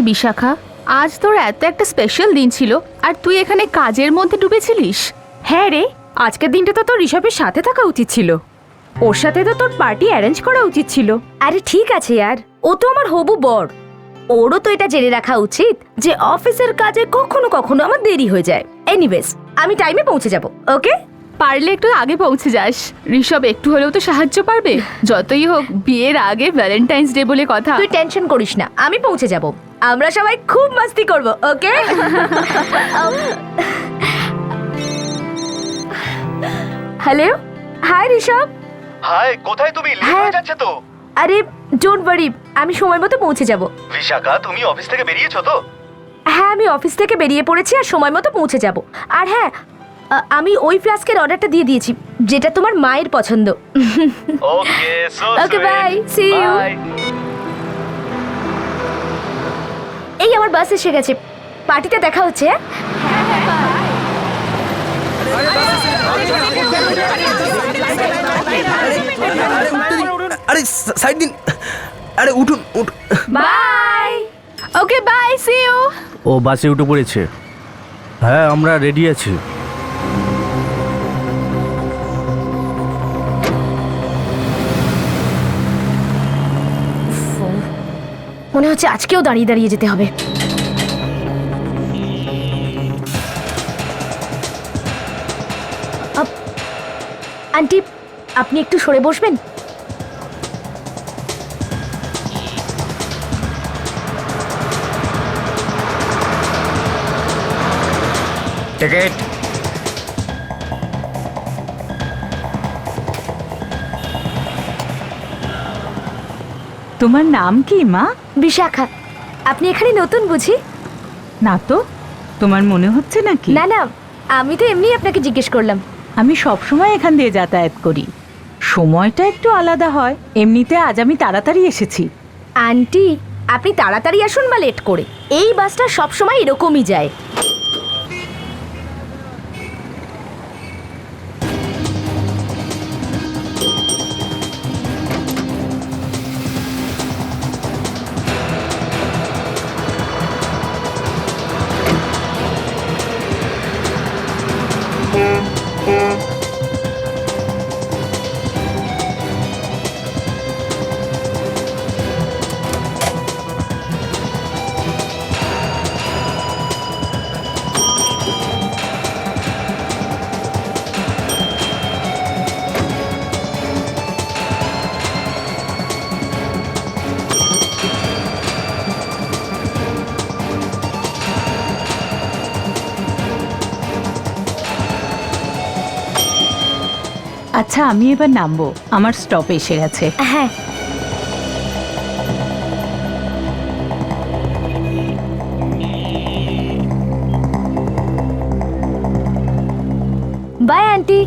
বিশাখা, আজ তোর এত একটা স্পেশাল দিন ছিল আর তুই এখানে কাজের মধ্যে ডুবেছিলিস। হ্যাঁ রে, আজকের দিনটা তো তোর ঋষভের সাথে থাকা উচিত ছিল। ওর সাথে তো তোর পার্টি অ্যারেঞ্জ করা উচিত ছিল। আরে ঠিক আছে यार, ও তো আমার হবু বর। ওরও তো এটা জেনে রাখা উচিত যে অফিসের কাজে কখনো কখনো আমার দেরি হয়ে যায়। এনিওয়েজ, আমি টাইমে পৌঁছে যাব। ওকে? পারলে একটু আগে পৌঁছে যাস। ঋষভ একটু হলেও তো সাহায্য পারবে। যতই হোক বিয়ের আগে ভ্যালেন্টাইন্স ডে বলে কথা। তুই টেনশন করিস না, আমি পৌঁছে যাব। আমরা সবাই খুব মাস্তি করব। Okay? Hello, hi Rishabh. Hi, কোথায় তুমি? লেট হ্যাঁ। হয়ে যাচ্ছে তো। আরে ডোন্ট ওয়ারি, আমি সময় মতো পৌঁছে যাব। বিশাখা, তুমি অফিস থেকে বেরিয়েছো তো? হ্যাঁ, আমি অফিস থেকে বেরিয়ে পড়েছি আর সময় মতো পৌঁছে যাব। আর হ্যাঁ, আমি ওই ফ্লাস্কের অর্ডারটা দিয়ে দিয়েছি যেটা তোমার মায়ের পছন্দ। Okay, so okay, bye, see you. এই আমার বাস এসে গেছে, পার্টিতে দেখা হচ্ছে। আরে সাইড দিন, আরে উঠুন উঠুন। Bye. Okay bye, see you. ও বাসে উঠে পড়েছে। হ্যাঁ, আমরা রেডি আছি। মনে হচ্ছে আজকেও দাঁড়িয়ে দাঁড়িয়ে যেতে হবে। আন্টি, আপনি একটু সরে বসবেন? টিকিট। তোমার নাম কি মা? বিশাখা। আপনি এখানে নতুন বুঝি? না তো, তোমার মনে হচ্ছে নাকি? না না, আমি তো এমনি আপনাকে জিজ্ঞেস করলাম। আমি সব সময় এখান দিয়ে যাতায়াত করি। সময়টা একটু আলাদা হয়। এমনিতে আজ আমি তাড়াতাড়ি এসেছি। আন্টি, আপনি তাড়াতাড়ি আসুন বা লেট করে, এই বাসটা সবসময় এরকমই যায়। আচ্ছা, আমি এবার নামবো, আমার স্টপ এসে গেছে। হ্যাঁ। By aunty.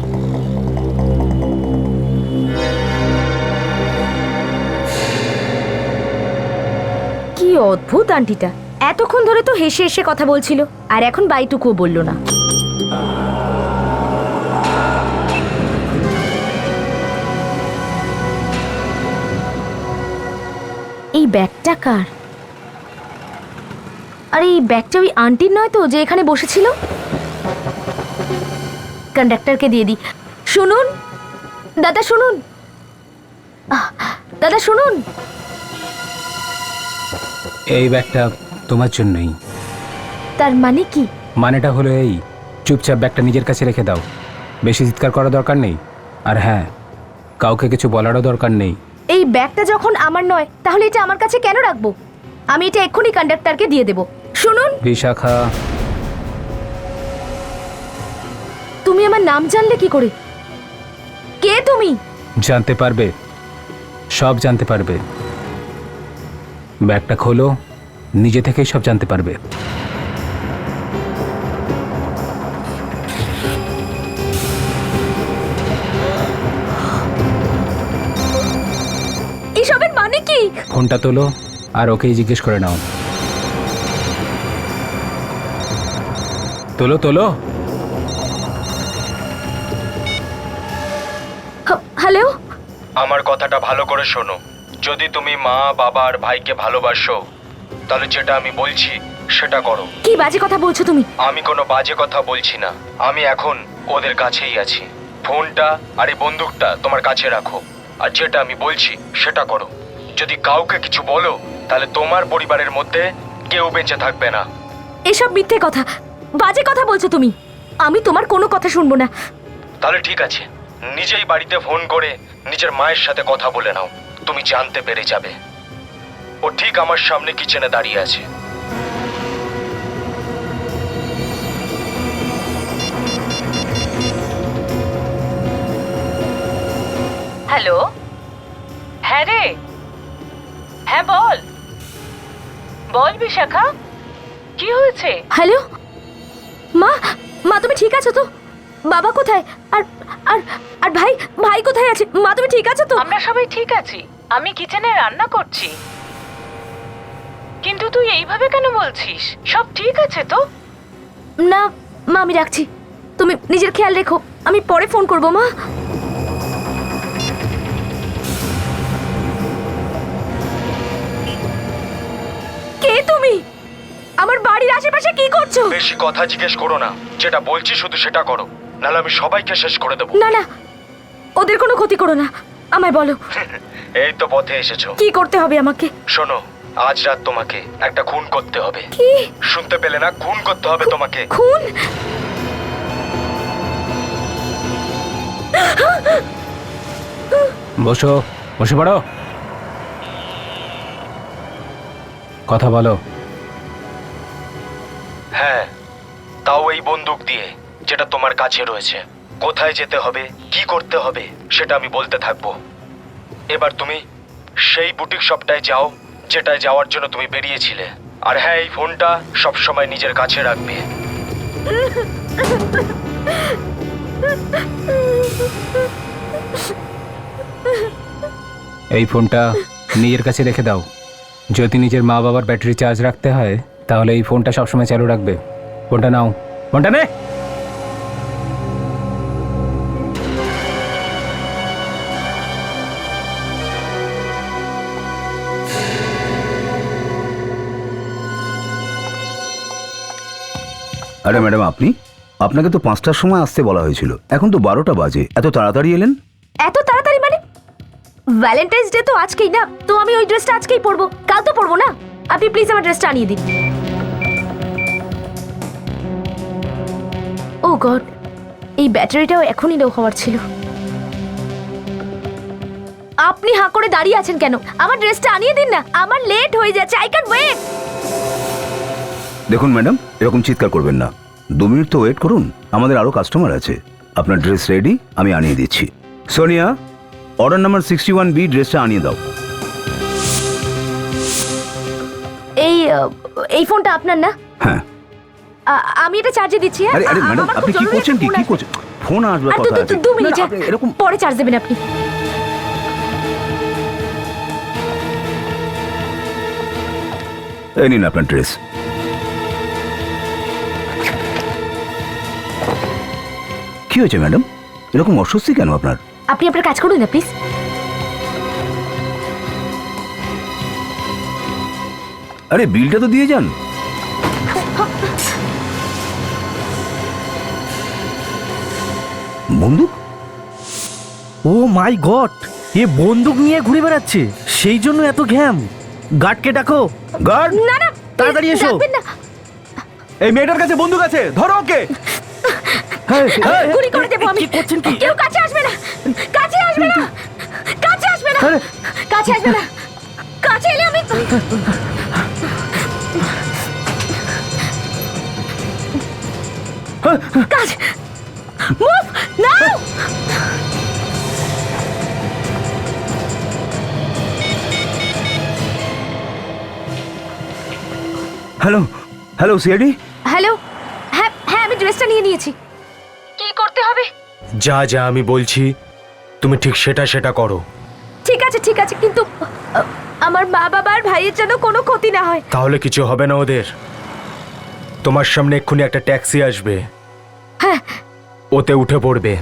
কি অদ্ভুত আন্টিটা, এতক্ষণ ধরে তো হেসে হেসে কথা বলছিল আর এখন বাইটুকুও বললো না। এই ব্যাগটা কার? আরে এই ব্যাগটা ওই আন্টির নয় তো যে এখানে বসেছিল? কন্ডাক্টরকে দিয়ে দিই। শুনুন দাদা, শুনুন দাদা, শুনুন। এই ব্যাগটা তোমার জন্যই। তার মানে কি? মানেটা হলো এই, চুপচাপ ব্যাগটা নিজের কাছে রেখে দাও। বেশি চিৎকার করার দরকার নেই। আর হ্যাঁ, কাউকে কিছু বলারও দরকার নেই। এই ব্যাগটা যখন আমার নয় তাহলে এটা আমার কাছে কেন রাখবো? আমি এটা এক্ষুনি কন্ডাক্টরকে দিয়ে দেব। শুনুন। বিশাখা, তুমি আমার নাম জানলে কি করে? কে তুমি? জানতে পারবে, সব জানতে পারবে। ব্যাগটা খোলো, নিজে থেকেই সব জানতে পারবে। এসবের মানে কি? ফোনটা তোলো আর ওকেই জিজ্ঞেস করে নাও। তোলো তোলো। হ্যালো। আমার কথাটা ভালো করে শোনো। যদি তুমি মা, বাবা আর ভাইকে ভালোবাসো তাহলে যেটা আমি বলছি সেটা করো। কি বাজে কথা বলছো তুমি? আমি কোনো বাজে কথা বলছি না, আমি এখন ওদের কাছেই আছি। ফোনটা আর এই বন্দুকটা তোমার কাছে রাখো, আর যেটা আমি বলছি সেটা করো। যদি কাউকে কিছু বলো তাহলে তোমার পরিবারের মধ্যে কেউ বেঁচে থাকবে না। এসব মিথ্যে কথা, বাজে কথা বলছো তুমি। আমি তোমার কোনো কথা শুনবো না। তাহলে ঠিক আছে, নিজেই বাড়িতে ফোন করে নিজের মায়ের সাথে কথা বলে নাও, তুমি জানতে পেরে যাবে। ও ঠিক আমার সামনে কিচেনে দাঁড়িয়ে আছে। হ্যালো, হ্যাঁ রে, হ্যাঁ বল বল বিশাখা, কি হয়েছে? হ্যালো মা, মা তুমি ঠিক আছো তো? বাবা কোথায়? আর আর আর ভাই, ভাই কোথায় আছে? মা তুমি ঠিক আছো তো? আমরা সবাই ঠিক আছি, আমি কিচেনে রান্না করছি। কিন্তু তুই এইভাবে কেন বলছিস? সব ঠিক আছে তো? না মা, আমি রাখছি। তুমি নিজের খেয়াল রেখো, আমি পরে ফোন করবো মা। কে তুমি? আমার বাড়ির আশেপাশে কি করছো? বেশি কথা জিজ্ঞেস করো না, যেটা বলছি শুধু সেটা করো, নাহলে আমি সবাইকে শেষ করে দেবো। না না, ওদের কোনো ক্ষতি করো না, আমায় বলো এই তো পথে এসেছো। কি করতে হবে আমাকে? শোনো, আজ রাত তোমাকে একটা খুন করতে হবে। কি শুনতে পেলে না? খুন করতে হবে তোমাকে। খুন? বসো, বসে পড়ো, কথা বলো। হ্যাঁ, তাও এই বন্দুক দিয়ে, যেটা তোমার কাছে রয়েছে। কোথায় যেতে হবে, কি করতে হবে সেটা আমি বলতে থাকবো। এবার তুমি সেই বুটিক শপটায় যাও যেটায় যাওয়ার জন্য তুমি বেরিয়েছিলে। আর হ্যাঁ, এই ফোনটা সব সময় নিজের কাছে রাখবে। এই ফোনটা নিজের কাছে রেখে দাও। যদি নিজের মা বাবার ব্যাটারি চার্জ রাখতে হয় তাহলে এই ফোনটা সবসময় চালু রাখবে। ফোনটা নাও, ফোনটা নে। আরে ম্যাডাম, আপনি? আপনাকে তো 5টার সময় আসতে বলা হয়েছিল, এখন তো 12টা বাজে, এত তাড়াতাড়ি এলেন? এত তাড়াতাড়ি মানে? ভ্যালেন্টাইন্স ডে তো আজকেই না, তো আমি ওই ড্রেসটা আজকেই পরবো, কাল তো পরবো না। আপনি প্লিজ আমার ড্রেসটা আনিয়ে দিন। ও গড, এই ব্যাটারিটাও এখনই লো হওয়ার ছিল। আপনি হাঁ করে দাঁড়িয়ে আছেন কেন? আমার ড্রেসটা আনিয়ে দিন না, আমার লেট হয়ে যাচ্ছে, আই ক্যান্ট ওয়েট। দেখুন ম্যাডাম, এরকম চিৎকার করবেন না। 2 মিনিট তো ওয়েট করুন, আমাদের আরও কাস্টমার আছে। আপনার ড্রেস রেডি, আমি আনিয়ে দিচ্ছি। সোনিয়া, অর্ডার নাম্বার 61B ড্রেসটা আনিয়ে দাও। এই ফোনটা আপনার না? হ্যাঁ। আমি এটা চার্জে দিচ্ছি। আরে আরে ম্যাডাম, আমার খুব আপনি কি জরুরি করছেন? একটা কি ফোন কি আসবে। করছেন? ফোন আসবে, আর কথা আছে। 2 মিনিট, না, আপনি এরকম পরে চার্জ দেবেন আপনি। এই নিন আপনার ড্রেস। কি হয়েছে ম্যাডাম, এরকম অস্বস্তি কেন আপনার? আপনি আপনার কাজ করুন না প্লিজ। আরে বিলটা তো দিয়ে যান। বন্দুক? ও মাই গড, এ বন্দুক নিয়ে ঘুরে বেড়াচ্ছে, সেই জন্য এত ঘ্যাম। গার্ডকে ডাকো। গার্ড! না না, তাড়াতাড়ি এসো। ডাকবেন না। এই মেয়েটার কাছে বন্দুক আছে, ধরো ওকে। গুলি করে দেবো আমি। কি করছেন কি? কেউ কাছে আসবে না, কাছে আসবে না, কাছে আসবে না, কাছে আসবে না, কাছে এলে আমি। কাজ মুভ নাও। Hello hello CID. হ্যালো, হ্যাঁ হ্যাঁ, আমি ড্রেসটা নিয়ে নিয়েছি। কি করতে হবে? যা যা আমি বলছি তুমি ঠিক সেটা সেটা করো। ঠিক আছে ঠিক আছে, কিন্তু আমার মা বাবার ভাইয়ের যেন কোনো ক্ষতি না হয়। তাহলে কিছু হবে না ওদের। তোমার সামনে এক্ষুনি একটা ট্যাক্সি আসবে, হ্যাঁ। ওতে উঠে পড়বে।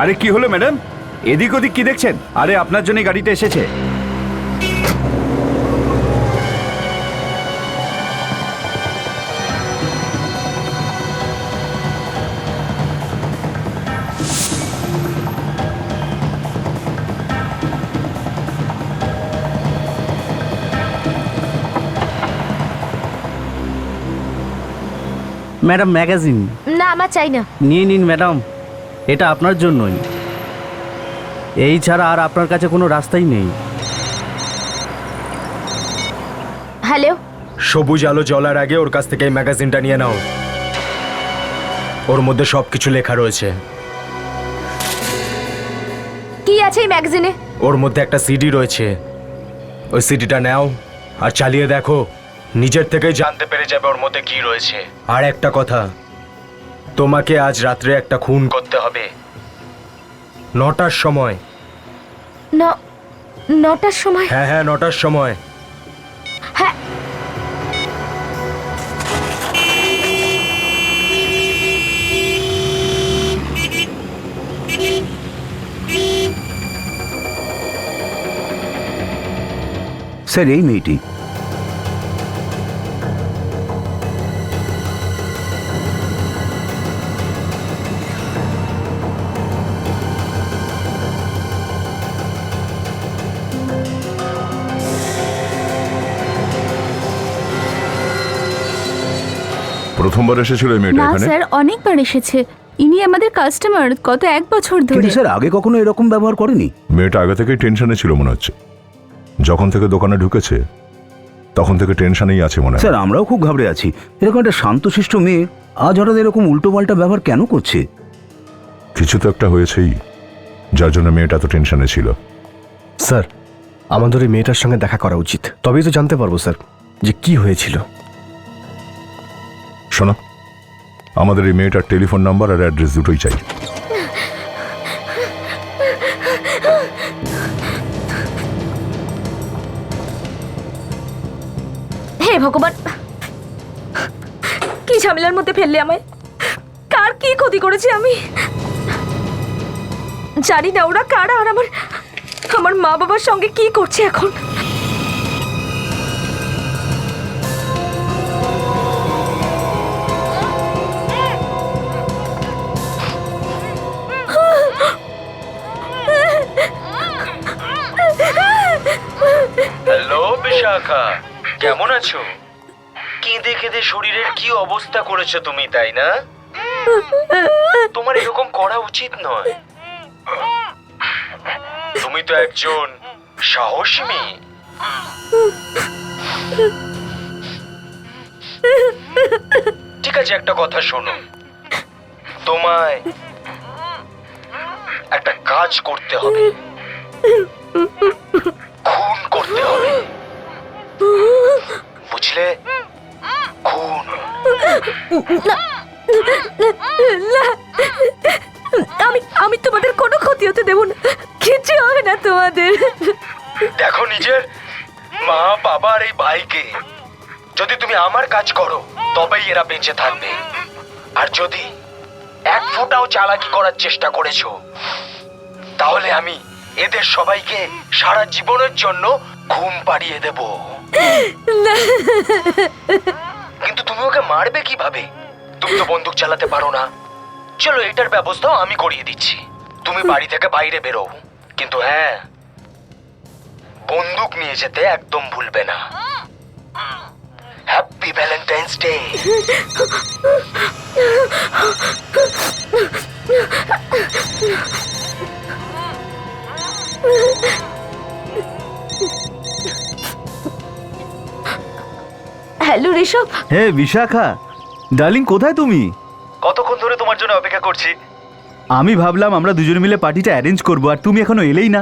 আরে কি হলো ম্যাডাম, এদিক ওদিক কি দেখছেন? আরে আপনার জন্য গাড়িটা এসেছে। ম্যাডাম ম্যাগাজিন না আমার চাই না। নিয়ে নিন ম্যাডাম, এটা আপনার জন্যই। এই ছাড়া আর আপনার কাছে কোনো রাস্তাই নেই। হ্যালো, সবুজ আলো জ্বলার আগে ওর কাছ থেকে এই ম্যাগাজিনটা নিয়ে নাও। ওর মধ্যে সবকিছু লেখা রয়েছে। কি আছে এই ম্যাগাজিনে? ওর মধ্যে একটা সিডি রয়েছে। ওই সিডিটা নাও আর চালিয়ে দেখো, নিজের থেকেই জানতে পেরে যাবে ওর মধ্যে কি রয়েছে। আর একটা কথা, তোমাকে আজ রাত্রে একটা খুন করতে হবে 9টার সময়। 9টার সময়? হ্যাঁ হ্যাঁ, 9টার সময়। হ্যাঁ। স্যার এই মেয়েটি। প্রথমবার এসেছিল এই মেয়েটা না এখানে? স্যার, অনেকবার এসেছে। ইনি আমাদের কাস্টমার গত 1 বছর ধরে। কিন্তু স্যার আগে কখনো এরকম ব্যবহার করেনি। মেয়েটা আগে থেকেই টেনশনে ছিল মনে হচ্ছে। যখন থেকে দোকানে ঢুকেছে তখন থেকে টেনশনেই আছে মনে হয়। স্যার আমরাও খুব ঘাবড়ে আছি। এরকম একটা শান্তশিষ্ট মেয়ে আজ হঠাৎ এরকম উল্টোপাল্টা ব্যবহার কেন করছে? কিছু তো একটা হয়েছেই, যার জন্য মেয়েটা তো টেনশনে ছিল। স্যার, আমাদের এই মেয়েটার সঙ্গে দেখা করা উচিত, তবেই তো জানতে পারবো স্যার যে কি হয়েছিল। শোনো, আমাদের এই মেয়েটার টেলিফোন নাম্বার আর অ্যাড্রেস দুটোই চাই। হে ভগবান, কি ঝামেলার মধ্যে ফেললে আমায়। কার কি ক্ষতি করেছি আমি জানি না। ওরা কারা আর আমার মা বাবার সঙ্গে কি করছে এখন। হ্যালো বিশাখা, কেমন আছো? কেঁদে কেঁদে শরীরের কি অবস্থা করেছো তুমি, তাই না? তোমার এরকম করা উচিত নয়। তুমি তো একজন সাহসী মেয়ে। ঠিক আছে, একটা কথা শোনো, তোমায় একটা কাজ করতে হবে, খুন করতে হবে, বুঝলে? খুন। আমি তোমাদের কোনো ক্ষতি হতে দেব না। কিছু হবে না তোমাদের। দেখো, নিজের মা বাবা আর এই ভাইকে যদি তুমি আমার কাজ করো তবেই এরা বেঁচে থাকবে। আর যদি 1 ফোঁটাও চালাকি করার চেষ্টা করেছো তাহলে আমি এদের সবাইকে সারা জীবনের জন্য ঘুম পাড়িয়ে দেব। কিন্তু তুমি ওকে মারবে কিভাবে? তুমি তো বন্দুক চালাতে পারো না। চলো, এটার ব্যবস্থাও আমি করিয়ে দিচ্ছি। তুমি বাড়ি থেকে বাইরে বেরো, কিন্তু হ্যাঁ, বন্দুক নিয়ে যেতে একদম ভুলবে না। Happy Valentine's day. Hello Rishabh. Hey Vishakha, darling কোথায় তুমি? কতক্ষণ ধরে তোমার জন্য অপেক্ষা করছি। আমি ভাবলাম আমরা দুজনে মিলে পার্টিটা অ্যারেঞ্জ করবো, আর তুমি এখনো এলেই না।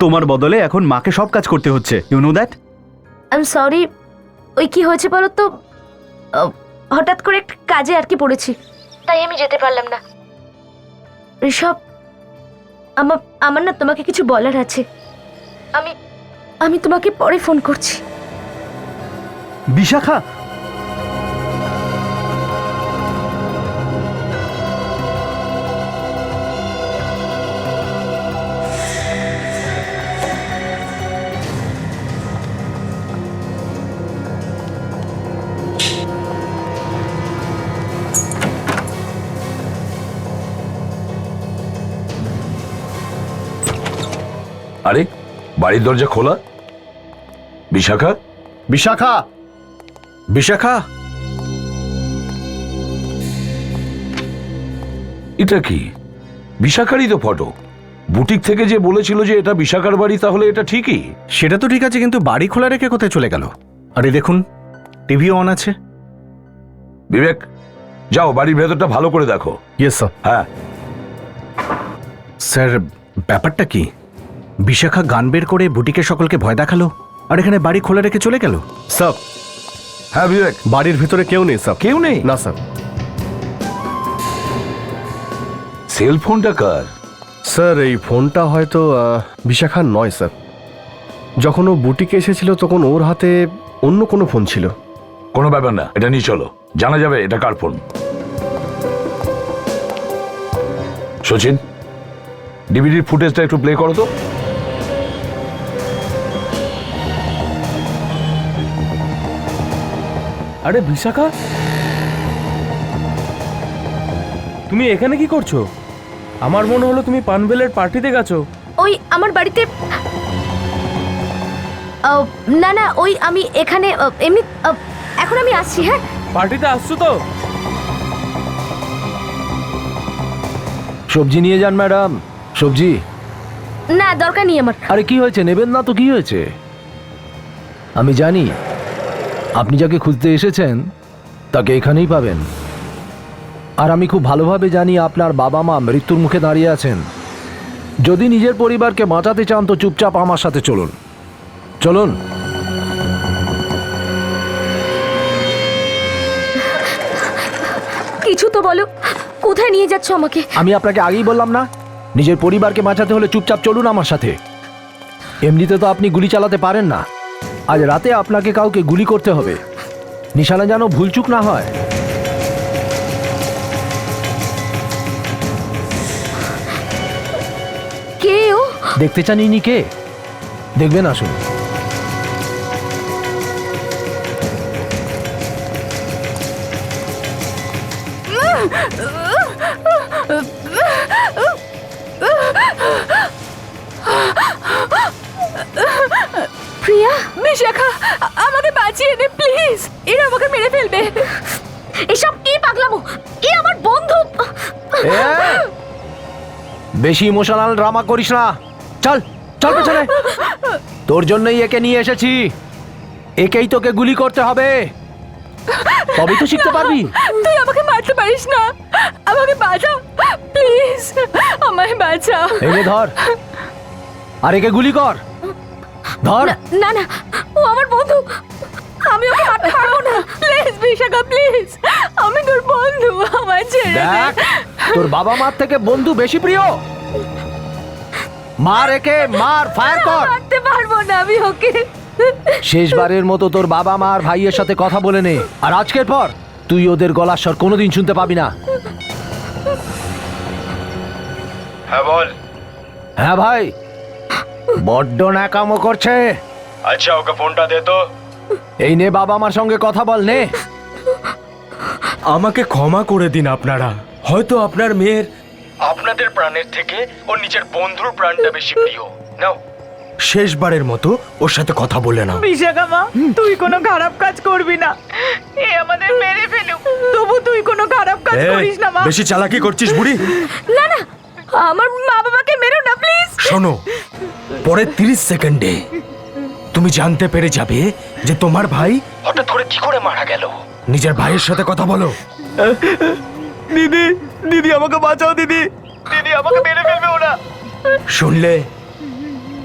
তোমার বদলে এখন মাকে সব কাজ করতে হচ্ছে, you know that. I am sorry. ওই কি হয়েছে বলো তো, হঠাৎ করে একটা কাজে আর কি পড়েছি, তাই আমি যেতে পারলাম না। ঋষভ, আমার না তোমাকে কিছু বলার আছে। আমি তোমাকে পরে ফোন করছি। বিশাখা, বাড়ির দরজা খোলা। বিশাখা, বিশাখা, বিশাখা, এটা কি? বিশাখারই তো ফটো। বুটিক থেকে যে বলেছিল যে এটা বিশাখার বাড়ি, তাহলে এটা ঠিকই। সেটা তো ঠিক আছে, কিন্তু বাড়ি খোলা রেখে কোথায় চলে গেল? আরে দেখুন, টিভিও অন আছে। বিবেক, যাও বাড়ির ভেতরটা ভালো করে দেখো। Yes sir. হ্যাঁ, স্যার, ব্যাপারটা কি? বিশাখা গান বের করে বুটিকের সকলকে ভয় দেখালো, আর এখানে বাড়ি খোলা রেখে চলে গেল। স্যার, হ্যাঁ বিবেক, বাড়ির ভিতরে কেউ নেই স্যার। কেউ নেই? না স্যার। সেল ফোনটা কার? স্যার, এই ফোনটা হয়তো বিশাখার নয় স্যার। যখন ও বুটিকে এসেছিল তখন ওর হাতে অন্য কোনো ফোন ছিল। কোনো ব্যাপার না, এটা নিয়ে চলো, জানা যাবে এটা কার ফোন। সচিন, ডিভিডির ফুটেজটা একটু প্লে করো তো। আরে বিশাখা, তুমি এখানে কি করছো? আমার মনে হলো তুমি পানবেলের পার্টিতে গেছো। ওই আমার বাড়িতে না না, ওই আমি এখানে এমনি এখন আমি আসছি। হ্যাঁ, পার্টিতে আসছো তো? সবজি নিয়ে যান ম্যাডাম, সবজি। না দরকার নেই আমার। আরে কি হয়েছে, নেবেন না তো কি হয়েছে? আমি জানি আপনি যাকে খুঁজতে এসেছেন তাকে এখানেই পাবেন। আর আমি খুব ভালোভাবে জানি আপনার বাবা মা মৃত্যুর মুখে দাঁড়িয়ে আছেন। যদি নিজের পরিবারকে বাঁচাতে চান তো চুপচাপ আমার সাথে চলুন, চলুন। কিছু তো বলো, কোথায় নিয়ে যাচ্ছ আমাকে? আমি আপনাকে আগেই বললাম না, নিজের পরিবারকে বাঁচাতে হলে চুপচাপ চলুন আমার সাথে। এমনিতে তো আপনি গুলি চালাতে পারেন না, আজ রাতে আপনাকে কাউকে গুলি করতে হবে, নিশানা যেন ভুলচুক না হয়। কে ও? দেখতে চান ইনি কে? দেখবেন, আসুন। প্রিয়া, বিশাখা, আমাকে বাঁচিয়ে নে প্লিজ, এরা আমাকে মেরে ফেলবে। এসব কি পাগলামো? এ আমার বন্ধু। বেশি ইমোশনাল ড্রামা করিস না, চল চল পেছনে। তোর জন্যই একে নিয়ে এসেছি, একেই তোকে গুলি করতে হবে, তবেই তো শিখতে পারবি। তুই আমাকে মারতে পারিস না, আমাকে বাঁচা প্লিজ, আমায় বাঁচা। এনে ধর, আর একে গুলি কর, ধর। না না, ও আমার বন্ধু, আমি ওকে মারতে পারবো না। প্লিজ বিশাখা প্লিজ, আমি তোর বন্ধু, আমায় ছেড়ে দে। দেখ, তোর বাবা মার থেকে বন্ধু বেশি প্রিয়। মার একে, মার, ফায়ার কর। মারতে পারবো না আমি ওকে। শেষবারের মতো তোর বাবা মা আর ভাইয়ের সাথে কথা বলে নে, আর আজকের পর তুই ওদের গলার স্বর কোনোদিন শুনতে পাবি না। হ্যাঁ বল। হ্যাঁ ভাই, বড্ড ন্যাকামো করছে। আচ্ছা ওকে ফোনটা দে তো। এই নে, বাবা মার সঙ্গে কথা বল, নে। আমাকে ক্ষমা করে দিন আপনারা, হয়তো আপনার মেয়ের আপনাদের প্রাণের থেকে ওর নিজের বন্ধুর প্রাণটা বেশি প্রিয়। নাও, শেষবারের মতো ওর সাথে কথা বলে নাও। বিশাখা মা, তুই কোনো খারাপ কাজ করবি না, এ আমাদের মেরে ফেলুক, তবু তুই কোনো খারাপ কাজ করিস না মা। বেশি চালাকি করছিস বুড়ি। না না, আমার মা বাবাকে মেরো না প্লিজ। শোনো, পরের 30 সেকেন্ডে তুমি জানতে পেরে যাবে যে তোমার ভাই হঠাৎ করে কি করে মারা গেল। নিজের ভাইয়ের সাথে কথা বলো। দিদি, দিদি আমাকে বাঁচাও, দিদি, দিদি আমাকে মেরে ফেলবে ওরা। শুনলে,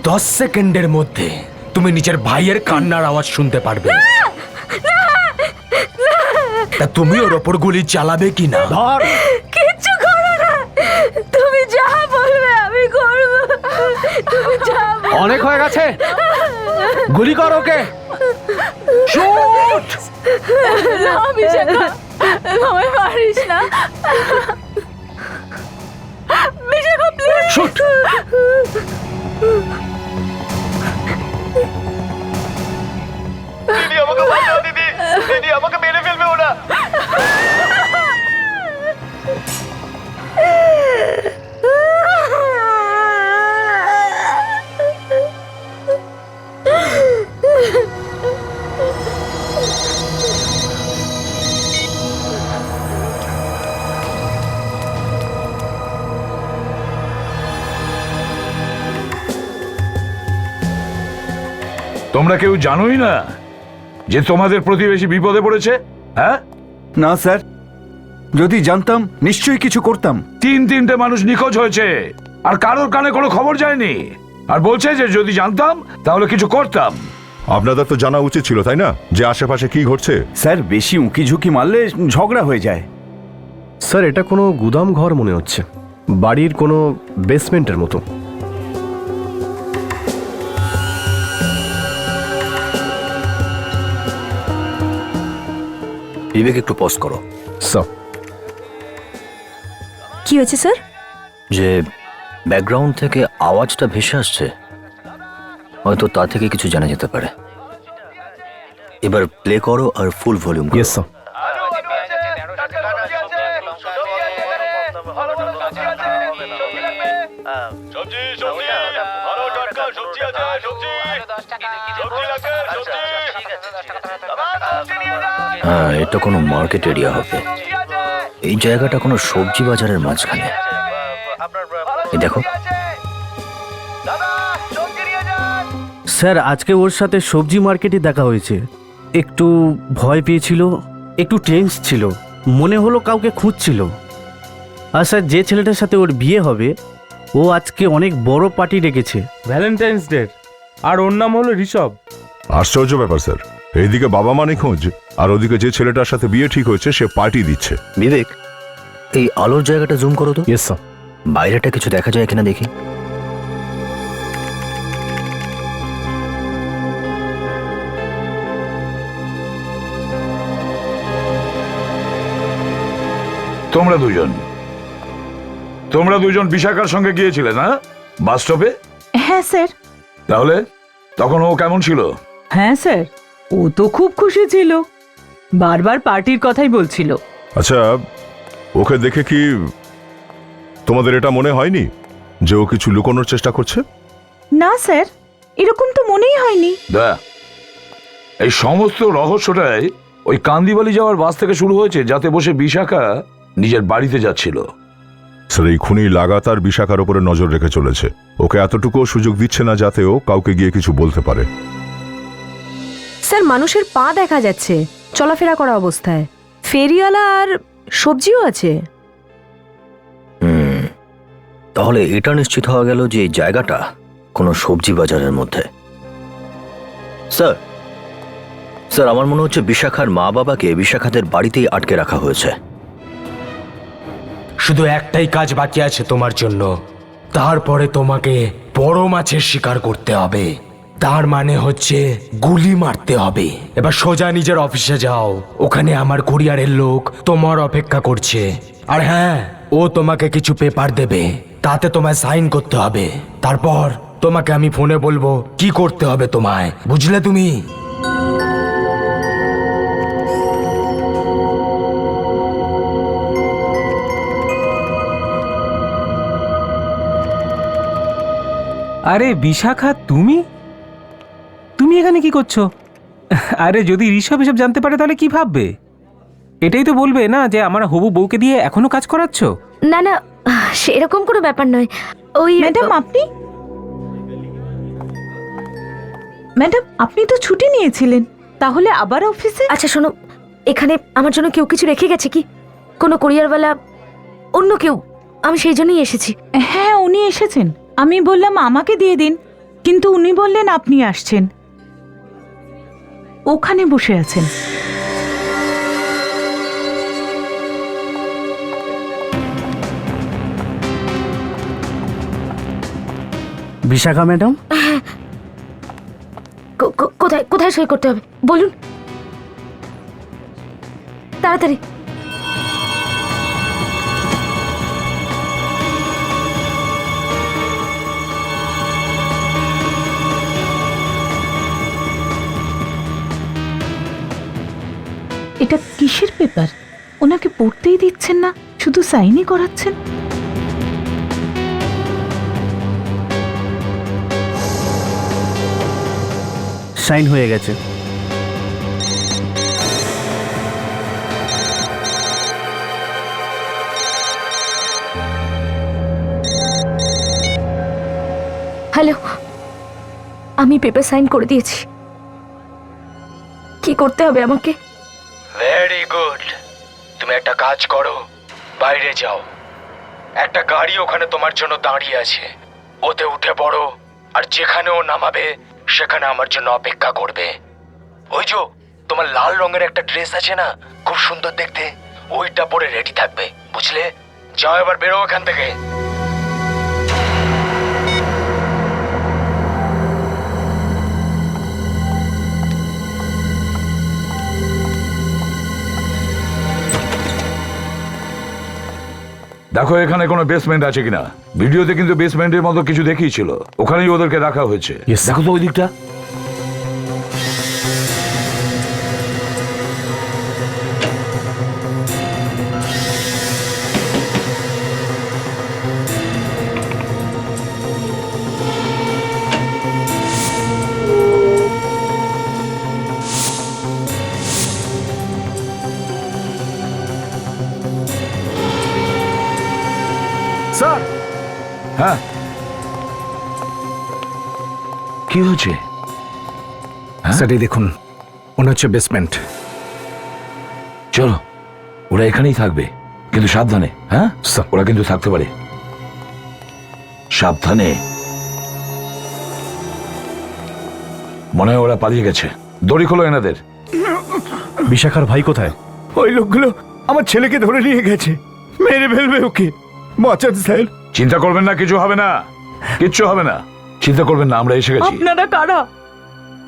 10 সেকেন্ডের মধ্যে তুমি নিজের ভাইয়ের কান্নার আওয়াজ শুনতে পারবে। তা তুমি ওর ওপর গুলি চালাবে কিনা? ধর। কিচ্ছু করো না, তুমি যা বলবে আমি করব। তুমি যা বলবে। অনেক হয়ে গেছে, গুলি কর ওকে। শুট। না বিশাখা, আমায় মারিস না বিশাখা প্লিজ। শুট। দিদি আমাকে বাঁচাও, দিদি, দিদি আমাকে মেরে ফেলবে ওরা। তোমরা কেউ জানোই না যে তোমাদের প্রতিবেশী বিপদে পড়েছে? হ্যাঁ, না স্যার, যদি জানতাম নিশ্চয়ই কিছু করতাম। তিনটে মানুষ নিখোঁজ হয়েছে আর কারোর কানে কোনো খবর যায়নি, আর বলছে যে যদি জানতাম তাহলে কিছু করতাম। আপনাদের তো জানা উচিত ছিল, তাই না, যে আশেপাশে কি ঘটছে? স্যার, বেশি উঁকি ঝুঁকি মারলে ঝগড়া হয়ে যায়। স্যার, এটা কোনো গুদাম ঘর মনে হচ্ছে, বাড়ির কোনো বেসমেন্টের মতো। বিবেক, একটু পজ করো। স্যার, কি হয়েছে স্যার? যে ব্যাকগ্রাউন্ড থেকে আওয়াজটা ভেসে আসছে, হয়তো তা থেকে কিছু জানা যেতে পারে। এবার প্লে করো আর ফুল ভলিউম করো। Yes sir. হ্যাঁ, এটা কোনো মার্কেট এরিয়া হবে। এই জায়গাটা কোনো সবজি বাজারের মাঝখানে। এই দেখো। স্যার, আজকে ওর সাথে সবজি মার্কেটে দেখা হয়েছে। একটু ভয় পেয়েছিল, একটু টেন্স ছিল, মনে হলো কাউকে খুঁজছিল। আর স্যার, যে ছেলেটার সাথে ওর বিয়ে হবে ও আজকে অনেক বড় পার্টি ডেকেছে, ভ্যালেন্টাইন্স ডে, আর ওর নাম হলো ঋষভ। আশ্চর্য ব্যাপার স্যার, এইদিকে বাবা মা নিখোঁজ আর ওদিকে যে ছেলেটার সাথে বিয়ে ঠিক হয়েছে সে পার্টি দিচ্ছে। বিবেক, এই আলোর জায়গাটা জুম করো তো। Yes sir. বাইরেটা কিছু দেখা যায় কিনা দেখি। তোমরা দুজন বিশাখার সঙ্গে গিয়েছিলে না বাস স্টপে? হ্যাঁ স্যার। তাহলে তখন ও কেমন ছিল? হ্যাঁ স্যার, ও তো খুব খুশি ছিল, বারবার পার্টির কথাই বলছিল। আচ্ছা, ওকে দেখে কি তোমাদের এটা মনে হয়নি যে ও কিছু লুকোনোর চেষ্টা করছে? না স্যার, এরকম তো মনেই হয়নি। এই সমস্ত রহস্যটাই ওই কান্দিবালি যাওয়ার বাস থেকে শুরু হয়েছে, যাতে বসে বিশাখা নিজের বাড়িতে যাচ্ছিল। স্যার, এই খুনি লাগাতার বিশাখার উপরে নজর রেখে চলেছে। ওকে এতটুকুও সুযোগ দিচ্ছে না যাতে ও কাউকে গিয়ে কিছু বলতে পারে। স্যার, মানুষের পা দেখা যাচ্ছে চলাফেরা করা অবস্থায়, ফেরিওয়ালা আর সবজিও আছে। তাহলে এটা নিশ্চিত হওয়া গেল যে এই জায়গাটা কোনো সবজি বাজারের মধ্যে। স্যার, স্যার, আমার মনে হচ্ছে বিশাখার মা বাবাকে বিশাখাদের বাড়িতেই আটকে রাখা হয়েছে। শুধু একটাই কাজ বাকি আছে তোমার জন্য, তারপরে তোমাকে বড় মাছের শিকার করতে হবে। তার মানে হচ্ছে গুলি মারতে হবে। এবার সোজা নিজের অফিসে যাও, ওখানে আমার কুরিয়ারের লোক তোমার অপেক্ষা করছে। আর হ্যাঁ, ও তোমাকে কিছু পেপার দেবে, তাতে তোমায় সাইন করতে হবে। তারপর তোমাকে আমি ফোনে বলবো কি করতে হবে তোমায়, বুঝলে তুমি? আরে বিশাখা, তুমি এখানে কি করছো? আরে যদি ঋষভ এসব জানতে পারে তাহলে কি ভাববে? এটাই তো বলবে না যে আমার হবু বউকে দিয়ে এখনো কাজ করাচ্ছ। না না, সেরকম কোনো ব্যাপার নয়। ওই ম্যাডাম, আপনি তো ছুটি নিয়েছিলেন, তাহলে আবার অফিসে? আচ্ছা শোনো, এখানে আমার জন্য কেউ কিছু রেখে গেছে কি? কোনো কুরিয়ারওয়ালা, অন্য কেউ? আমি সেই জন্যই এসেছি। হ্যাঁ, উনি এসেছেন। আমি বললাম আমাকে দিয়ে দিন, কিন্তু উনি বললেন আপনি আসছেন। ওখানে বসে আছেন। বিশাখা ম্যাডাম, কোথায় কোথায় সই করতে হবে বলুন তাড়াতাড়ি। এটা কিসের পেপার? ওনাকে পড়তেই দিচ্ছেন না, শুধু সাইনই করাচ্ছেন। সাইন হয়ে গেছে। হ্যালো, আমি পেপার সাইন করে দিয়েছি। কি করতে হবে আমাকে? Very good. তুমি একটা কাজ করো, বাইরে যাও। একটা গাড়ি ওখানে তোমার জন্য দাঁড়িয়ে আছে, ওতে উঠে পড়ো, আর যেখানে ও নামাবে সেখানে আমার জন্য অপেক্ষা করবে। ওই যে তোমার লাল রঙের একটা ড্রেস আছে না, খুব সুন্দর দেখতে, ওইটা পরে রেডি থাকবে, বুঝলে? যাও এবার বেরো এখান থেকে। দেখো এখানে কোনো বেসমেন্ট আছে কিনা। ভিডিওতে কিন্তু বেসমেন্টের মতো কিছু দেখিয়েছিল, ওখানেই ওদেরকে রাখা হয়েছে। দেখো তো ওই দিকটা। স্যার, হ্যাঁ, কি হয়েছে? স্যার এই দেখুন, মনে হচ্ছে বেসমেন্ট। চলো, ওরা এখানেই থাকবে, কিন্তু সাবধানে। হ্যাঁ, ওরা কিন্তু থাকতে পারে, সাবধানে। মনে হয় ওরা পালিয়ে গেছে। দড়ি খোলো এনাদের। বিশাখার ভাই কোথায়? ওই লোকগুলো আমার ছেলেকে ধরে নিয়ে গেছে, মেরে ফেলবে ওকে। বাঁচান স্যার। চিন্তা করবেন না, কিছু হবে না, কিচ্ছু হবে না, চিন্তা করবেন না। আমরা এসে গেছি। আপনারা কারা?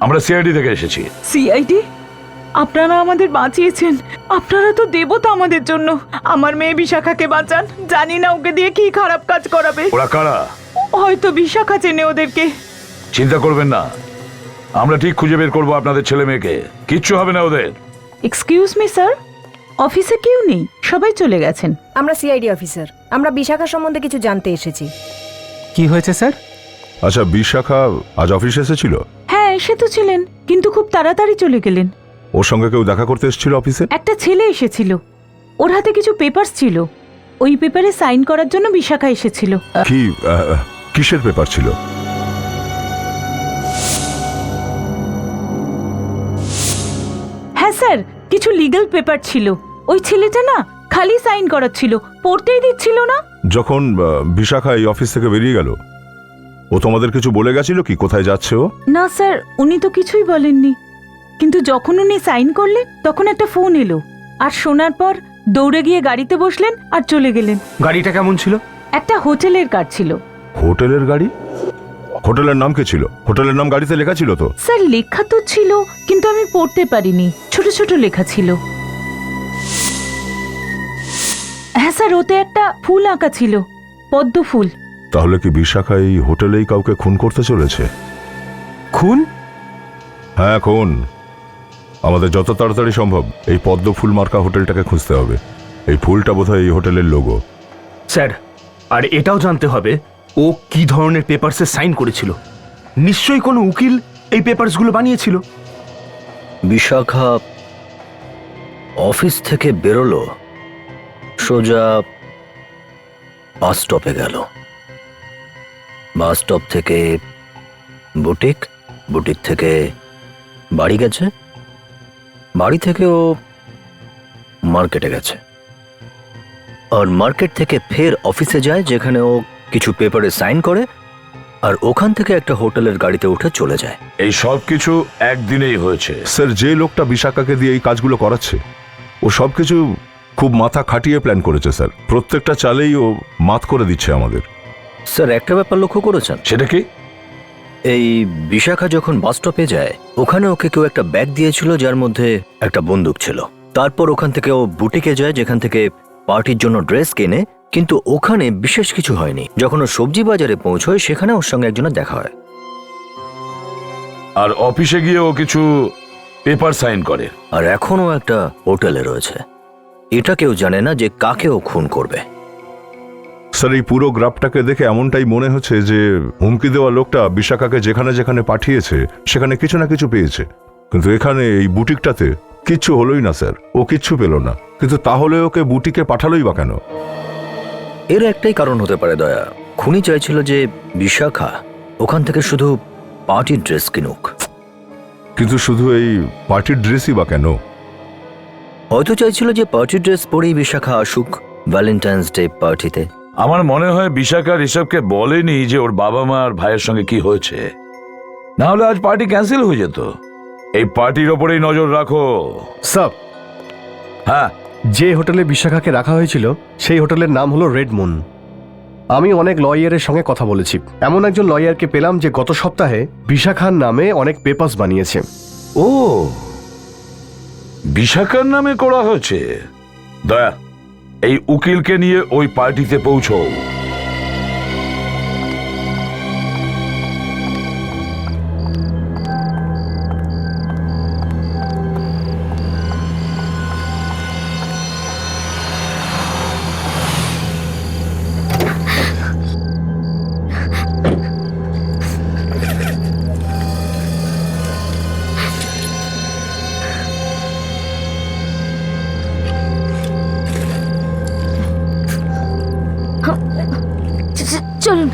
আমরা সিআইডি থেকে এসেছি। সিআইডি? আপনারা আমাদের বাঁচিয়েছেন। আপনারা তো দেবতা আমাদের জন্য। আমার মেয়ে বিশাখাকে বাঁচান। জানি না ওকে দিয়ে কি খারাপ কাজ করাবে। ওরা কারা? হয়তো বিশাখা চেনে ওদেরকে। চিন্তা করবেন না, আমরা ঠিক খুঁজে বের করবো আপনাদের ছেলে মেয়েকে। কিচ্ছু হবে না ওদের। এক্সকিউজ মি স্যার, অফিসে কেউ নেই, সবাই চলে গেছেন। আমরা সিআইডি অফিসার, আমরা বিশাখা সম্বন্ধে কিছু জানতে এসেছি। কি হয়েছে স্যার? আচ্ছা, বিশাখা আজ অফিসে এসেছিল? হ্যাঁ, এসে তো ছিলেন, কিন্তু খুব তাড়াতাড়ি চলে গেলেন। ওর সঙ্গে কেউ দেখা করতে এসেছিল অফিসে? একটা ছেলে এসেছিল, ওর হাতে কিছু পেপারস ছিল, ওই পেপারে সাইন করার জন্য বিশাখা এসেছিল। কি কিসের পেপার ছিল? হ্যাঁ স্যার, কিছু লিগ্যাল পেপার ছিল। ওই ছেলেটা না খালি সাইন করার ছিল, পড়তেই দিচ্ছিল না। যখন বিশাখা এই অফিস থেকে বেরিয়ে গেল, ও তোমাদের কিছু বলে গেছিল কি কোথায় যাচ্ছে ও? না স্যার, উনি তো কিছুই বলেননি, কিন্তু যখন উনি সাইন করলেন তখন একটা ফোন এলো, আর শোনার পর দৌড়ে গিয়ে গাড়িতে বসলেন আর চলে গেলেন। গাড়িটা কেমন ছিল? একটা হোটেলের কার ছিল। হোটেলের গাড়ি? হোটেলের নাম কে ছিল? হোটেলের নাম গাড়িতে লেখা ছিল তো? স্যার লেখা তো ছিল, কিন্তু আমি পড়তে পারিনি, ছোট ছোট লেখা ছিল। হ্যাঁ স্যার, ওতে একটা ফুল আঁকা ছিল, পদ্ম ফুল। তাহলে কি বিশাখা এই হোটেলেই কাউকে খুন করতে চলেছে? খুন? হ্যাঁ, খুন। আমাদের যত তাড়াতাড়ি সম্ভব এই পদ্ম ফুল মার্কা হোটেলটাকে খুঁজতে হবে। এই ফুলটা বোধহয় এই হোটেলের লোগো। স্যার, আর এটাও জানতে হবে ও কি ধরনের পেপারসে সাইন করেছিল। নিশ্চয়ই কোনো উকিল এই পেপারসগুলো বানিয়েছিল। বিশাখা অফিস থেকে বেরোলো, সোজা বাস স্টপে গেল, বাস স্টপ থেকে বুটিক, বুটিক থেকে বাড়ি গেছে, বাড়ি থেকে ও মার্কেটে গেছে, আর মার্কেট থেকে ফের অফিসে যায়, যেখানে ও কিছু পেপারে সাইন করে, আর ওখান থেকে একটা হোটেলের গাড়িতে উঠে চলে যায়। এই সব কিছু একদিনেই হয়েছে। স্যার, যে লোকটা বিশাখাকে দিয়ে এই কাজগুলো করাচ্ছে, ও সবকিছু খুব মাথা খাটিয়ে প্ল্যান করেছে স্যার। প্রত্যেকটা চালেই ও মাত করে দিচ্ছে আমাদের। স্যার, একটা ব্যাপার লক্ষ্য করেছেন? সেটা কি? এই বিশাখা যখন বাস স্টপে যায়, ওখানে ওকে কেউ একটা ব্যাগ দিয়েছিল যার মধ্যে একটা বন্দুক ছিল। তারপর ওখান থেকে ও বুটিকে যায়, যেখান থেকে পার্টির জন্য ড্রেস কেনে, কিন্তু ওখানে বিশেষ কিছু হয়নি। যখন ও সবজি বাজারে পৌঁছয়, সেখানে ওর সঙ্গে একজনের দেখা হয়। আর অফিসে গিয়ে ও কিছু পেপার সাইন করে। আর এখনও একটা হোটেলে রয়েছে। এটা কেউ জানে না যে কাকে ও খুন করবে। স্যার, এই পুরো গ্রাফটাকে দেখে এমনটাই মনে হচ্ছে যে হুমকি দেওয়া লোকটা বিশাখাকে যেখানে যেখানে পাঠিয়েছে সেখানে কিছু না কিছু পেয়েছে, কিন্তু এখানে এই বুটিকটাতে কিচ্ছু হলোই না স্যার। ও কিচ্ছু পেল না, কিন্তু তাহলে ওকে বুটিকে পাঠালোই বা কেন? এর একটাই কারণ হতে পারে দয়া, খুনি চাইছিল যে বিশাখা ওখান থেকে শুধু পার্টির ড্রেস কিনুক। কিন্তু শুধু এই পার্টির ড্রেসই বা কেন? হয়তো চাইছিল যে পার্টি ড্রেস পরেই বিশাখা আসুক ভ্যালেন্টাইন্স ডে পার্টিতে। আমার মনে হয় বিশাখা ঋষভকে বলেনি যে ওর বাবা মা আর ভাইয়ের সঙ্গে কি হয়েছে, না হলে আজ পার্টি ক্যান্সেল হয়ে যেত। এই পার্টির ওপরেই নজর রাখো। স্যার, হ্যাঁ, যে হোটেলে বিশাখাকে রাখা হয়েছিল সেই হোটেলের নাম হলো রেড মুন। আমি অনেক লয়ারের সঙ্গে কথা বলেছি, এমন একজন লয়ারকে পেলাম যে গত সপ্তাহে বিশাখার নামে অনেক পেপারস বানিয়েছে। ও, বিশাখার নামে করা হয়েছে। দয়া, এই উকিলকে নিয়ে ওই পার্টিতে পৌঁছো। চলুন।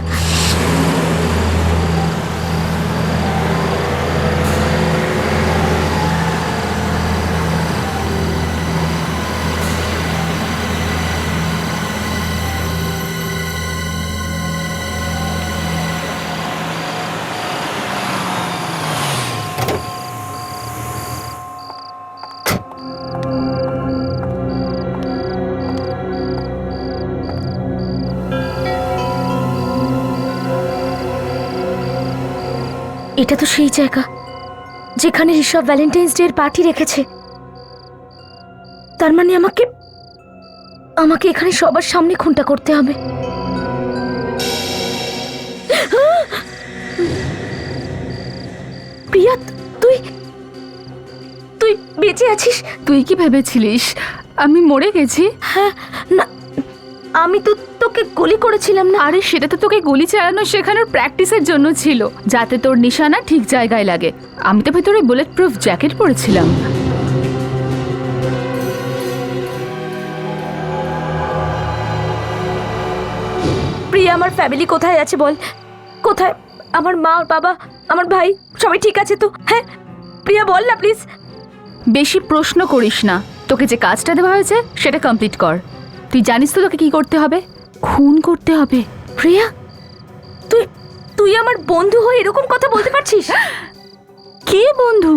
এটা তো সেই জায়গা যেখানে ঋষভ ভ্যালেন্টাইন্স ডে এর পার্টি রেখেছে। তার মানে আমাকে এখানে সবার সামনে খুনটা করতে হবে। প্রিয়া, তুই বেঁচে আছিস? তুই কি ভেবেছিলিস আমি মরে গেছি? হ্যাঁ, না আমি তো তোকে গুলি করেছিলাম না। আরে সেটা তো তোকে গুলি চালানো শেখানোর প্র্যাকটিসের জন্য ছিল, যাতে তোর নিশানা ঠিক জায়গায় লাগে। আমি তো ভেতরে বুলেট প্রুফ জ্যাকেট পরেছিলাম। প্রিয়া, আমার ফ্যামিলি কোথায় আছে বল? কোথায় আমার মা, বাবা, আমার ভাই, সবাই ঠিক আছে তো? হ্যাঁ প্রিয়া, বল না প্লিজ। বেশি প্রশ্ন করিস না, তোকে যে কাজটা দেওয়া হয়েছে সেটা কমপ্লিট কর। তুই জানিস তো তোকে কি করতে হবে? খুন করতে হবে। প্রিয়া, তুই আমার বন্ধু হয়ে এরকম কথা বলতে পারছিস? কে বন্ধু?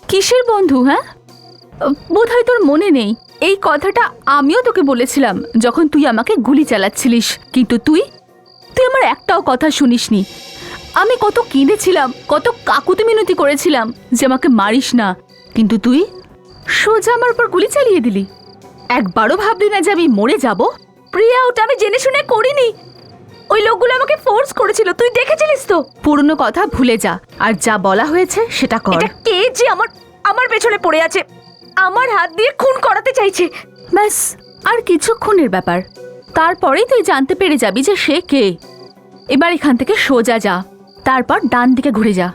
কিসের বন্ধু? হ্যাঁ, বোধহয় তোর মনে নেই। এই কথাটা আমিও তোকে বলেছিলাম যখন তুই আমাকে গুলি চালাচ্ছিলিস, কিন্তু তুই আমার একটাও কথা শুনিসনি। আমি কত কেঁদেছিলাম, কত কাকুতি মিনতি করেছিলাম যে আমাকে মারিস না, কিন্তু তুই সোজা আমার উপর গুলি চালিয়ে দিলি। একবারও ভাবলি না যে আমি মরে যাব? প্রিয়া, ওটা আমি জেনে শুনে করিনি। ওই লোকগুলো আমাকে ফোর্স করেছিল, তুই দেখেছিলিস তো। পুরনো কথা ভুলে যা, আর যা বলা হয়েছে সেটা কর। এটা কে যে আমার পেছনে পড়ে আছে, আমার হাত দিয়ে খুন করাতে চাইছে? ব্যাস, আর কিছুক্ষণের ব্যাপার, তারপরেই তুই জানতে পেরে যাবি যে সে কে। এবার এখান থেকে সোজা যা, তারপর ডান দিকে ঘুরে যা।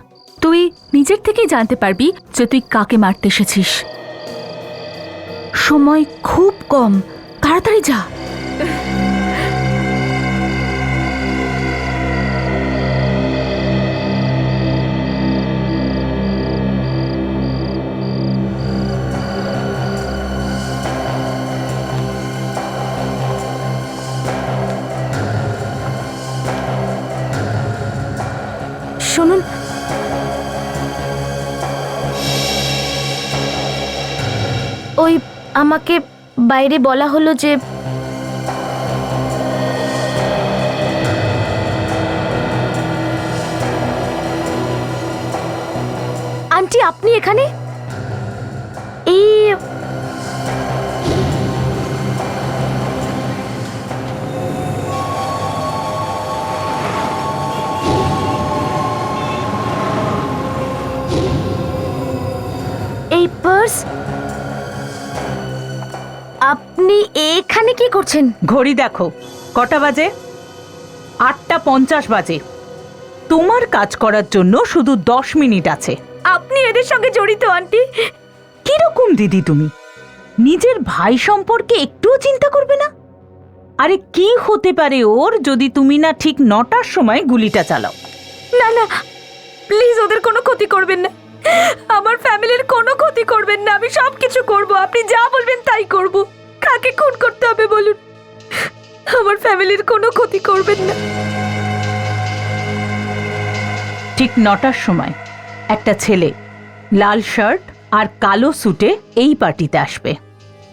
তুই নিজের থেকেই জানতে পারবি যে তুই কাকে মারতে এসেছিস। সময় খুব কম, তাড়াতাড়ি যা। শুনুন, ওই আমাকে বাইরে বলা হলো যে আন্টি আপনি এখানে? এই পার্স, আপনি এখানে কি করছেন? ঘড়ি দেখো, কটা বাজে? 8:50 বাজে। তোমার কাজ করার জন্য শুধু 10 মিনিট আছে। আপনি এদের সঙ্গে জড়িত আন্টি? কিরকম দিদি তুমি? নিজের ভাই সম্পর্কে একটুও চিন্তা করবে না? আরে কি হতে পারে ওর যদি তুমি না ঠিক 9টার সময় গুলিটা চালাও? না না, প্লিজ ওদের কোনো ক্ষতি করবেন না। আমার ফ্যামিলির কোনো ক্ষতি করবেন না, আমি সব কিছু করব, আপনি যা বলবেন তাই করব। কাকে খুন করতে হবে বলুন, আমার ফ্যামিলির কোনো ক্ষতি করবেন না। ঠিক 9টার সময় একটা ছেলে লাল শার্ট আর কালো স্যুটে এই পার্টিতে আসবে।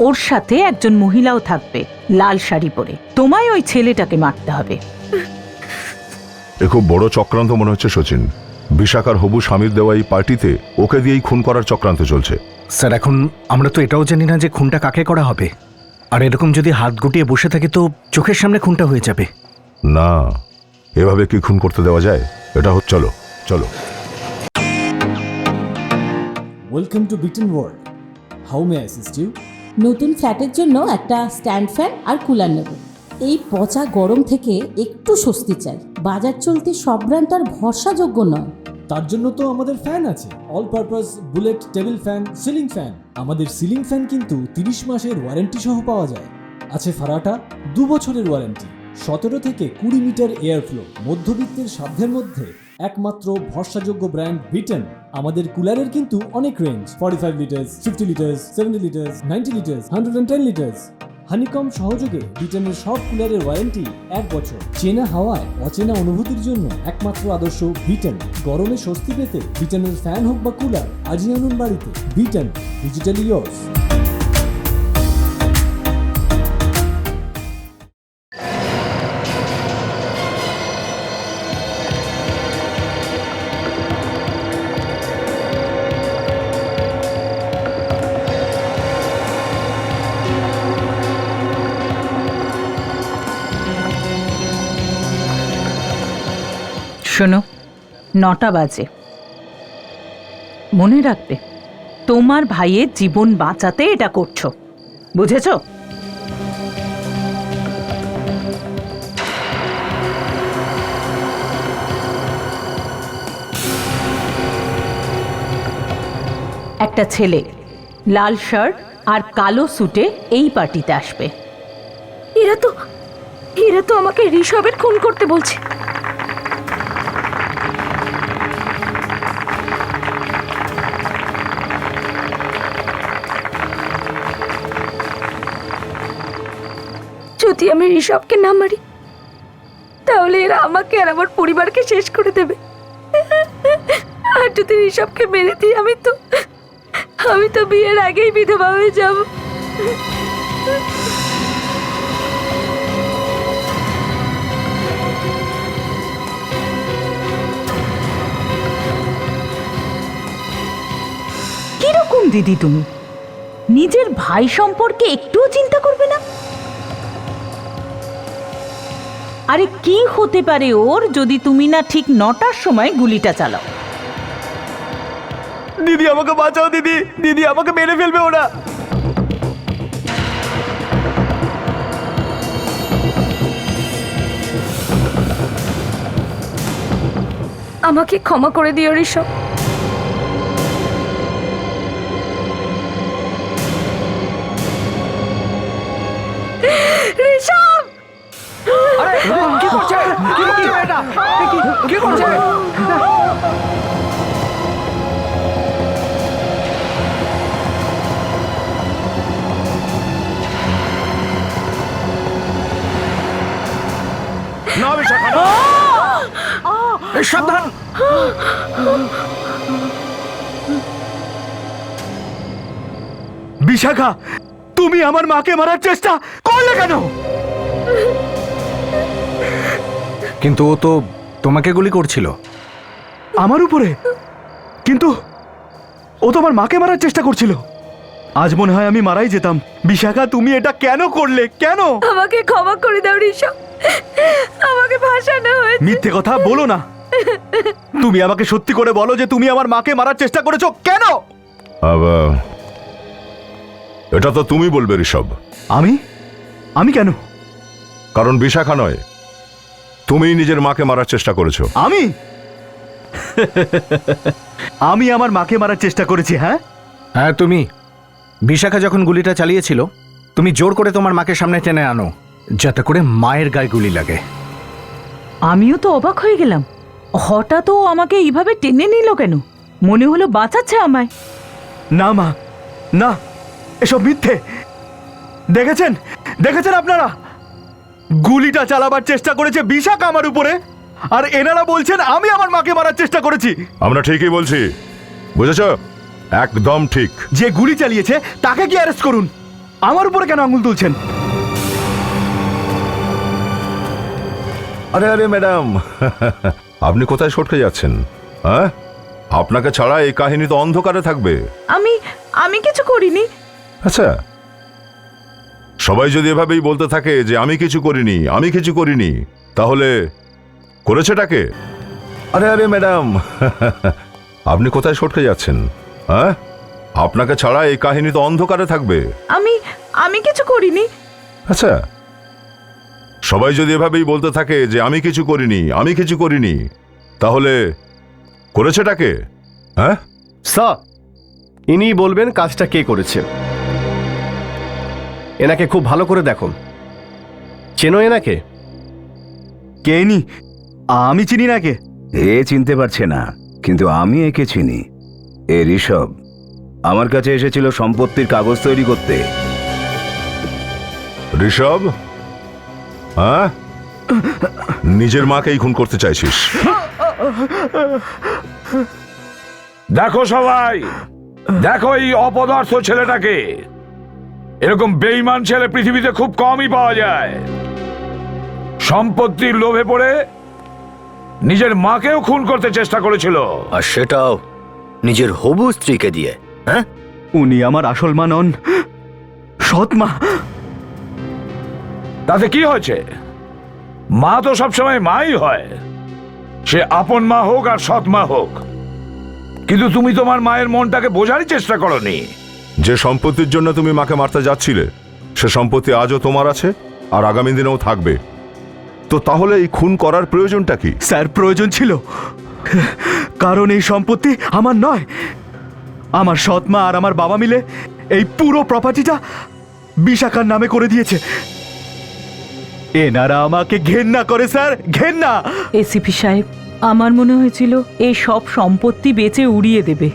ওর সাথে একজন মহিলাও থাকবে লাল শাড়ি পরে। তোমায় ওই ছেলেটাকে মারতে হবে। এ খুব বড় চক্রান্ত মনে হচ্ছে সচিন। বিশাখার হবু স্বামীর দেওয়া এই পার্টিতে ওকে দিয়েই খুন করার চক্রান্ত চলছে। স্যার এখন আমরা তো এটাও জানি না যে খুনটা কাকে করা হবে, আর এরকম যদি হাত গুটিয়ে বসে থাকে তো চোখের সামনে খুনটা হয়ে যাবে। না, এভাবে কি খুন করতে দেওয়া যায়? এটা চলো চলো। Welcome to bitten world. How may I assist you? নতুন ফ্ল্যাটের জন্য একটা স্ট্যান্ড ফ্যান আর কুলার নেব। এই পচা গরম থেকে একটু স্বস্তি চাই। বাজার চলতে সব ব্র্যান্ড আর ভরসাযোগ্য নয়। তার জন্য তো আমাদের ফ্যান আছে, all purpose bullet table fan, ceiling fan. আমাদের সিলিং ফ্যান কিন্তু 30 মাসের ওয়ারেন্টি সহ পাওয়া যায়। আছে ফারাটা 2 বছরের ওয়ারেন্টি, 17 থেকে 20 মিটার এয়ার ফ্লো। মধ্যবিত্তের সাধ্যের মধ্যে একমাত্র ভরসাযোগ্য ব্র্যান্ড বিটেন। আমাদের কুলারের কিন্তু অনেক range, 45 litres, 50 litres, 70 litres, 90 litres, 110 litres. Honeycomb সহযোগে বিটেনের সব কুলারের ওয়ারেন্টি 1 বছর। চেনা হাওয়ায় অচেনা অনুভূতির জন্য একমাত্র আদর্শ বিটেন। গরমে স্বস্তি পেতে বিটেনের ফ্যান হোক বা কুলার আজই আনুন বাড়িতে। Beaten, digitally years. শোনো, 9টা বাজে। মনে রাখবে, তোমার ভাইয়ের জীবন বাঁচাতে এটা করছো, বুঝেছো? একটা ছেলে লাল শার্ট আর কালো স্যুটে এই পার্টিতে আসবে। এরা তো আমাকে ঋষভের খুন করতে বলছে। যদি আমি ঋষভকে না মারি তাহলে এরা আমাকে আর আমার পরিবারকে শেষ করে দেবে। আর যদি ঋষভকে মেরে দিই আমি তো বিয়ের আগেই বিধবা হয়ে যাব। কিরকম দিদি তুমি? নিজের ভাই সম্পর্কে একটুও চিন্তা করবে না? আরে কি হতে পারে ওর যদি তুমি না ঠিক 9টার সময় গুলিটা চালাও? দিদি আমাকে বাঁচাও, দিদি দিদি আমাকে মেরে ফেলবে ওরা। আমাকে ক্ষমা করে দিও ঋষভ। ঋষভ! আরে কি করছে? কি করছে এটা? কি করছে? না বিশাখা, না। সাবধান। বিশাখা, তুমি আমার মাকে মারার চেষ্টা করলে কেন? কিন্তু ও তো তোমাকে গুলি করছিল। আমার উপরে? কিন্তু ও তো আমার মাকে মারার চেষ্টা করছিল। আজ মনে হয় আমি মারাই যেতাম। বিশাখা, তুমি এটা কেন করলে? কেন? আমাকে ক্ষমা করে দাও ঋষভ, আমাকে ভাসানো হয়েছে। মিথ্যে কথা বলো না। তুমি আমাকে সত্যি করে বলো যে তুমি আমার মাকে মারার চেষ্টা করেছো। কেন? এটা তো তুমি বলবে ঋষভ। আমি কেন? কারণ বিশাখা নয়, তুমিই নিজের মাকে মারার চেষ্টা করেছো। আমি আমার মাকে মারার চেষ্টা করেছি? হ্যাঁ হ্যাঁ, তুমি। বিশাখা যখন গুলিটা চালিয়েছিল তুমি জোর করে তোমার মাকে সামনে টেনে আনো যাতে করে মায়ের গায়ে গুলি লাগে। আমিও তো অবাক হয়ে গেলাম, হঠাৎ ও আমাকে এইভাবে টেনে নিল কেন? মনে হলো বাঁচাচ্ছে আমায়। না মা, না, এসব মিথ্যে। দেখেছেন দেখেছেন আপনারা, গুলিটা চালাবার চেষ্টা করেছে বিশাখা আমার উপরে, আর এনারা বলছেন আমি আমার মাকে মারার চেষ্টা করেছি। আমরা ঠিকই বলছি, বুঝেছ? একদম ঠিক। যে গুলি চালিয়েছে তাকে কি অ্যারেস্ট করুন, আমার উপরে কেন আঙুল তুলছেন? আরে আরে ম্যাডাম, আপনি কোথায় সটকে যাচ্ছেন? হ্যাঁ, আপনাকে ছাড়া এই কাহিনী তো অন্ধকারে থাকবে। আমি কিছু করিনি। আচ্ছা, সবাই যদি এভাবেই বলতে থাকে যে আমি কিছু করিনি, আমি কিছু করিনি, তাহলে করেছেটাকে? আরে আরে ম্যাডাম, আপনি কোথায় সটকে যাচ্ছেন? হ্যাঁ, আপনাকে ছাড়া এই কাহিনী তো অন্ধকারে থাকবে। আমি কিছু করিনি। আচ্ছা, সবাই যদি এভাবেই বলতে থাকে যে আমি কিছু করিনি, আমি কিছু করিনি, তাহলে করেছেটাকে? হ্যাঁ স্যার, ইনি বলবেন কাজটা কে করেছে। এনাকে খুব ভালো করে দেখুন, চেনো এনাকে? কে ইনি? আমি চিনি না কে। এ চিনতে পারছে না, কিন্তু আমি একে চিনি। এ ঋষভ আমার কাছে এসেছিল সম্পত্তির কাগজ তৈরি করতে। ঋষভ, হ্যাঁ, নিজের মাকেই খুন করতে চাইছিস? দেখো সবাই, দেখো এই অপদার্থ ছেলেটাকে। এরকম বেঈমান ছেলে পৃথিবীতে খুব কমই পাওয়া যায়। সম্পত্তির লোভে পড়ে নিজের মাকেও খুন করতে চেষ্টা করেছিল, আর সেটাও নিজের হবু স্ত্রীকে দিয়ে। হ্যাঁ, উনি আমার আসল মা নন, সৎ মা। তাতে কি হয়েছে? মা তো সবসময় মাই হয়, সে আপন মা হোক আর সৎ মা হোক। কিন্তু তুমি তোমার মায়ের মনটাকে বোঝারই চেষ্টা করনি। যে সম্পত্তির জন্য তুমি মাকে মারতে যাচ্ছিলে, সে সম্পত্তি আজও তোমার আছে আর আগামী দিনেও থাকবে। তো তাহলে এই খুন করার প্রয়োজনটা কি? স্যার, প্রয়োজন ছিল, কারণ এই সম্পত্তি আমার নয়। আমার সৎ মা আর আমার বাবা মিলে এই পুরো প্রপার্টিটা বিশাখার নামে করে দিয়েছে। এনারা আমাকে ঘেন্না করে স্যার, ঘেন্না। এসিপি সাহেব, আমার মনে হয়েছিল এই সব সম্পত্তি বেচে উড়িয়ে দেবে।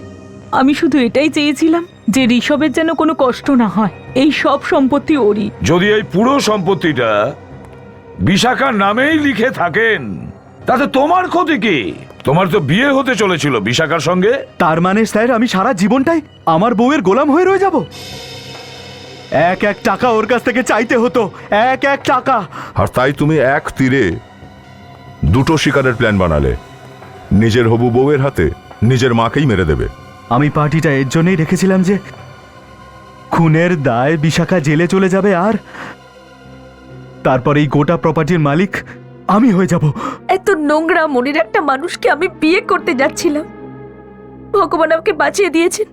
আমি শুধু এটাই চেয়েছিলাম যে ঋষভের যেন কোনো কষ্ট না হয়। এই সব সম্পত্তি ওরই। যদি এই পুরো সম্পত্তিটা বিশাখার নামেই লিখে থাকেন, তাতে তোমার ক্ষতি কি? তোমার তো বিয়ে হতে চলেছিল বিশাখার সঙ্গে। তার মানে স্যার আমি সারা জীবনটাই আমার বউয়ের গোলাম হয়ে রয়ে যাব? এক এক টাকা ওর কাছ থেকে চাইতে হতো, এক এক টাকা। আর তাই তুমি এক তীরে দুটো শিকারের প্ল্যান বানালে। নিজের হবু বউয়ের হাতে নিজের মাকেই মেরে দেবে। আমি পার্টিটা এর জন্যই রেখেছিলাম যে খুনের দায় বিশাখা জেলে চলে যাবে, আর তারপর এই গোটা প্রপার্টির মালিক আমি হয়ে যাব। এত নোংরা মনের একটা মানুষকে আমি বিয়ে করতে যাচ্ছিলাম। ভগবান আমাকে বাঁচিয়ে দিয়েছেন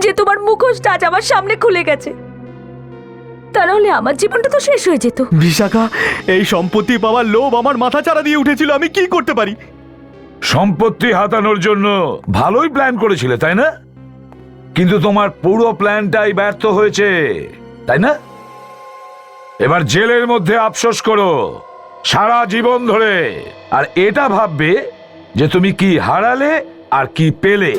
যে তোমার মুখোশটা আজ আমার সামনে খুলে গেছে। তা নাহলে আমার জীবনটা তো শেষ হয়ে যেত। বিশাখা, এই সম্পত্তি পাওয়ার লোভ আমার মাথা চাড়া দিয়ে উঠেছিল। আমি কি করতে পারি? সম্পত্তি হাতানোর জন্য ভালোই প্ল্যান করেছিলে, তাই না? কিন্তু তোমার পুরো প্ল্যানটাই ব্যর্থ হয়েছে, তাই না? এবার জেলের মধ্যে আফসোস করো সারা জীবন ধরে, আর এটা ভাববে যে তুমি কি হারালে আর কি পেলে।